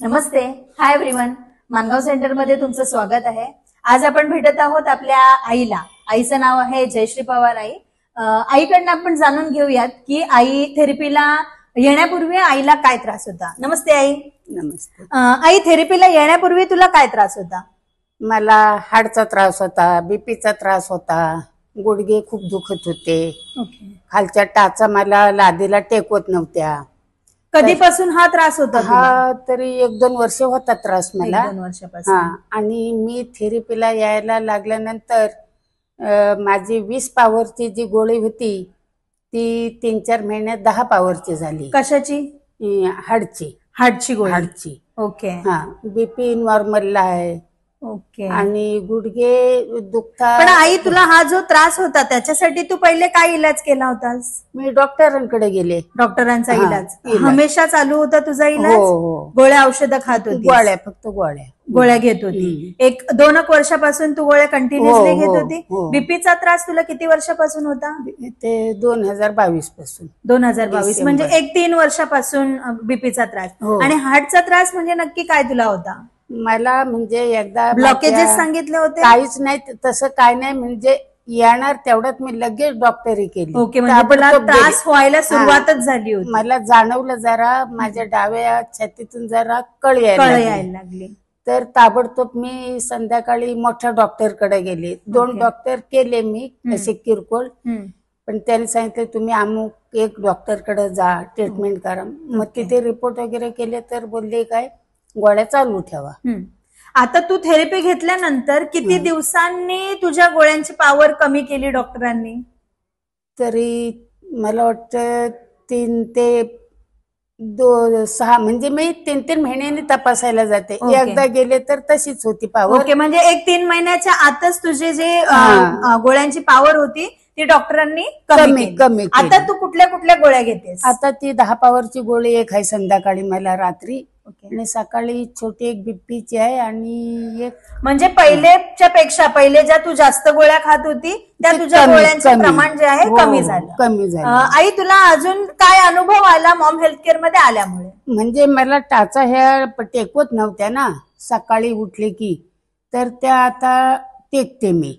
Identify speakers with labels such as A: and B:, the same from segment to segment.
A: नमस्ते, hi everyone. Mangaon centre मध्ये तुमचं स्वागत आहे. आज आपण भेटत आहोत आपल्या आईला. आईचं नाव आहे जयश्री पवार आई. आईकडनं आपण जाणून घेऊयात की आई थेरपीला येण्यापूर्वी आईला काय त्रास होता. नमस्ते आई.
B: नमस्ते.
A: आई, थेरपीला येण्यापूर्वी तुला काय त्रास होता?
B: मला हाडचा त्रास होता, बीपीचा त्रास होता, गुडघे खूप दुखत होते. खालच्या टाचा मला लादीला टेकवत नव्हत्या.
A: कधीपासून हा त्रास होता?
B: हा तरी 1-2 वर्ष होता त्रास मला.
A: 1-2 वर्षापासून.
B: हा, आणि मी थेरपीला यायला लागल्यानंतर माझी 20 पॉवरची जी गोळी होती ती 3-4 महिन्यात 10 पॉवरची झाली.
A: कशाची?
B: हाडची
A: गोळी.
B: हाडची.
A: ओके.
B: हा, बीपी नॉर्मलला आहे.
A: ओके.
B: आणि गुडघे दुखतात.
A: पण आई, तुला हा जो त्रास होता त्याच्यासाठी तू पहिले काय इलाज केला होतास?
B: मी डॉक्टरांकडे गेले.
A: डॉक्टरांचा इलाज हमेशा चालू होता तुझा इलाज?
B: हो.
A: गोळ्या औषधं खात होती?
B: फक्त गोळ्या
A: घेत होती. 1-2 वर्षापासून तू गोळ्या कंटिन्युअसली घेत होती? बीपीचा त्रास तुला किती वर्षापासून होता?
B: ते 2022 पासून.
A: 2022 म्हणजे 1-3 वर्षापासून बीपीचा त्रास. आणि हार्टचा त्रास म्हणजे नक्की काय तुला होता?
B: मला म्हणजे एकदा
A: ब्लॉकेजेस सांगितले होते?
B: काहीच नाही, तसं काय नाही. म्हणजे येणार तेवढ्यात मी लगेच डॉक्टरी केली.
A: ओके. म्हणजे तुला त्रास व्हायला सुरुवातच झाली होती?
B: मला जाणवलं जरा माझ्या डाव्या छातीतून जरा कळ यायला लागली. तर ताबडतोब मी संध्याकाळी मोठ्या डॉक्टरकडे गेले. 2 डॉक्टर केले मी असे किरकोळ. पण त्यांनी सांगितलं तुम्ही अमुक एक डॉक्टरकडे जा, ट्रीटमेंट करा. मग तिथे रिपोर्ट वगैरे केले तर बोलले काय गोळ्या चालू ठेवा.
A: आता तू थेरपी घेतल्यानंतर किती दिवसांनी तुझ्या गोळ्यांची पॉवर कमी केली डॉक्टरांनी?
B: तरी मला वाटतं 3 ते 6 म्हणजे मी 3-3 महिन्यांनी तपासायला जाते. एकदा गेले तर तशीच होती पॉवर.
A: ओके. म्हणजे 1-3 महिन्याच्या आतच तुझे जे गोळ्यांची पॉवर होती ती डॉक्टरांनी कमी. आता तू कुठल्या कुठल्या गोळ्या घेतेस?
B: आता ती 10 पॉवरची गोळी एक आहे संध्याकाळी मला रात्री, आणि सकाळी छोटी एक बीपीची आहे, आणि एक
A: म्हणजे पहिलेच्या पेक्षा पहिले ज्या तू जास्त गोळ्या खात होती त्या तुझ्या गोळ्यांचे प्रमाण जे आहे कमी झालं. आई, तुला अजून काय अनुभव आला मॉम हेल्थकेअर मध्ये आल्यामुळे?
B: म्हणजे मला टाचा ह्या टेकवत नव्हत्या ना, सकाळी उठले की, तर त्या आता टेकते मी.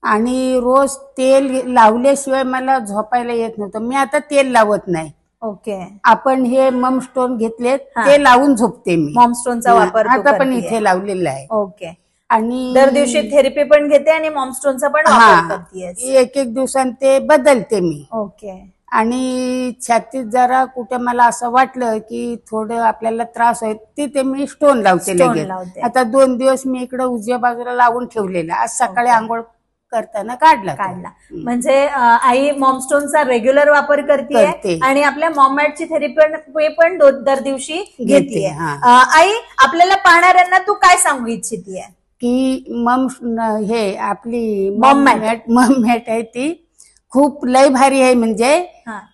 B: आणि रोज तेल लावल्याशिवाय मला झोपायला येत नव्हतं. मी आता तेल लावत नाही.
A: ओके.
B: आपण हे मम स्टोन घेतले ते लावून झोपते मी.
A: मॉम स्टोनचा वापर
B: आता पण इथे लावलेला आहे.
A: ओके.
B: आणि
A: दर दिवशी थेरपी पण घेते आणि मॉम स्टोनचा पण वापर करते?
B: 1-1 दिवसांनी ते बदलते मी.
A: ओके.
B: आणि छातीत जरा कुठे मला असं वाटलं की थोडं आपल्याला त्रास आहे तिथे मी स्टोन लावते लगेच. आता 2 दिवस मी इकडे उजव्या बाजूला लावून ठेवलेला. आज सकाळी आंघोळ करताना काढला.
A: म्हणजे आई मॉमस्टोनचा रेग्युलर वापर करते आणि आपल्या मॉमॅटची थेरपी पण दर दिवशी घेते. आई, आपल्याला पाहणाऱ्यांना तू काय सांगू इच्छितीये?
B: की हे आपली मॉमॅट आहे ती खूप लय भारी आहे. म्हणजे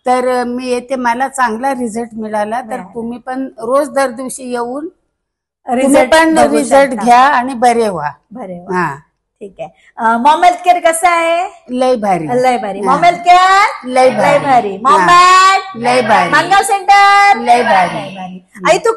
B: तर मी येते, मला चांगला रिझल्ट मिळाला. तर तुम्ही पण रोज दर दिवशी येऊन रिझल्ट घ्या आणि बरे व्हा.
A: ठीक आहे. मॉम हेल्थकेअर कसं आहे?
B: लय भारी.
A: मॉम हेल्थकेअर लय भारी. मॉम लय भारी. मानगाव सेंटर लय भारी. आई, तू